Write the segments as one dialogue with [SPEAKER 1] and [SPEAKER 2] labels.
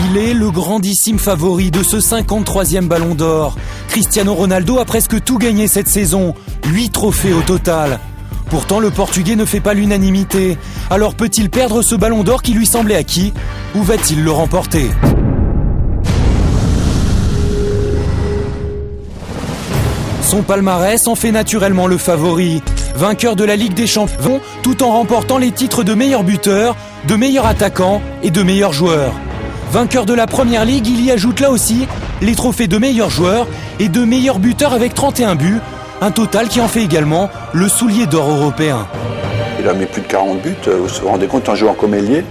[SPEAKER 1] Il est le grandissime favori de ce 53e Ballon d'Or. Cristiano Ronaldo a presque tout gagné cette saison, 8 trophées au total. Pourtant, le Portugais ne fait pas l'unanimité. Alors peut-il perdre ce Ballon d'Or qui lui semblait acquis, ou va-t-il le remporter ? Son palmarès en fait naturellement le favori. Vainqueur de la Ligue des Champions, tout en remportant les titres de meilleur buteur, de meilleur attaquant et de meilleur joueur. Vainqueur de la Première Ligue, il y ajoute là aussi les trophées de meilleur joueur et de meilleur buteur avec 31 buts, un total qui en fait également le soulier d'or européen.
[SPEAKER 2] Il a mis plus de 40 buts, vous vous rendez compte en jouant comme ailier,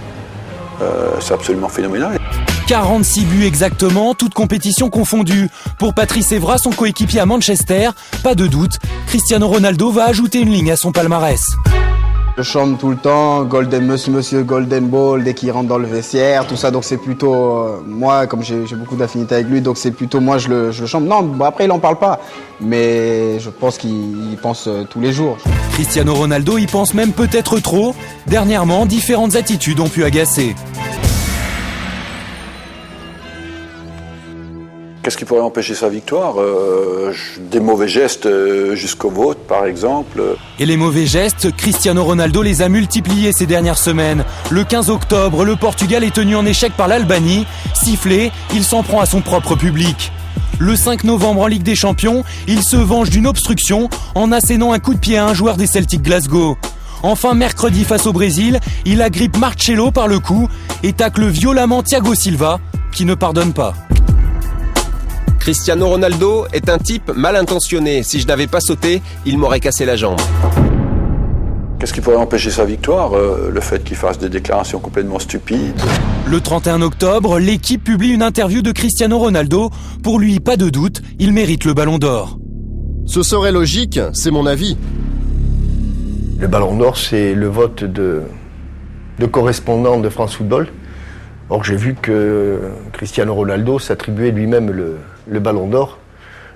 [SPEAKER 2] c'est absolument phénoménal.
[SPEAKER 1] 46 buts exactement, toutes compétitions confondues. Pour Patrice Evra, son coéquipier à Manchester, pas de doute, Cristiano Ronaldo va ajouter une ligne à son palmarès.
[SPEAKER 3] Je chante tout le temps, Golden Monsieur, Golden Ball, dès qu'il rentre dans le vestiaire, tout ça, donc c'est plutôt, moi, comme j'ai beaucoup d'affinités avec lui, donc c'est plutôt moi, je le chante. Non, bon, après il en parle pas, mais je pense qu'il y pense tous les jours.
[SPEAKER 1] Cristiano Ronaldo y pense même peut-être trop. Dernièrement, différentes attitudes ont pu agacer.
[SPEAKER 2] Qu'est-ce qui pourrait empêcher sa victoire ? Des mauvais gestes jusqu'au vote, par exemple.
[SPEAKER 1] Et les mauvais gestes, Cristiano Ronaldo les a multipliés ces dernières semaines. Le 15 octobre, le Portugal est tenu en échec par l'Albanie. Sifflé, il s'en prend à son propre public. Le 5 novembre en Ligue des Champions, il se venge d'une obstruction en assénant un coup de pied à un joueur des Celtic Glasgow. Enfin, mercredi face au Brésil, il agrippe Marcelo par le cou et tacle violemment Thiago Silva, qui ne pardonne pas.
[SPEAKER 4] Cristiano Ronaldo est un type mal intentionné. Si je n'avais pas sauté, il m'aurait cassé la jambe.
[SPEAKER 2] Qu'est-ce qui pourrait empêcher sa victoire ? Le fait qu'il fasse des déclarations complètement stupides.
[SPEAKER 1] Le 31 octobre, l'équipe publie une interview de Cristiano Ronaldo. Pour lui, pas de doute, il mérite le Ballon d'Or.
[SPEAKER 5] Ce serait logique, c'est mon avis.
[SPEAKER 6] Le Ballon d'Or, c'est le vote de correspondants de France Football. Or, j'ai vu que Cristiano Ronaldo s'attribuait lui-même le Ballon d'Or.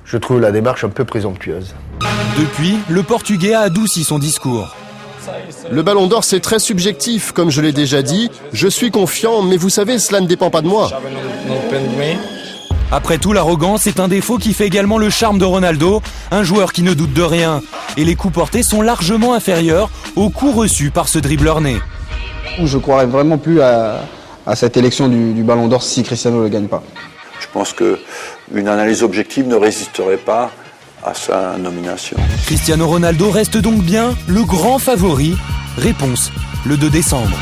[SPEAKER 6] Je trouve la démarche un peu présomptueuse.
[SPEAKER 1] Depuis, le Portugais a adouci son discours.
[SPEAKER 5] Le Ballon d'Or, c'est très subjectif, comme je l'ai déjà dit. Je suis confiant, mais vous savez, cela ne dépend pas de moi.
[SPEAKER 1] Après tout, l'arrogance est un défaut qui fait également le charme de Ronaldo, un joueur qui ne doute de rien. Et les coups portés sont largement inférieurs aux coups reçus par ce dribbleur né.
[SPEAKER 3] Je ne croirais vraiment plus à cette élection du Ballon d'Or si Cristiano ne le gagne pas.
[SPEAKER 2] Je pense qu'une analyse objective ne résisterait pas à sa nomination.
[SPEAKER 1] Cristiano Ronaldo reste donc bien le grand favori. Réponse, le 2 décembre.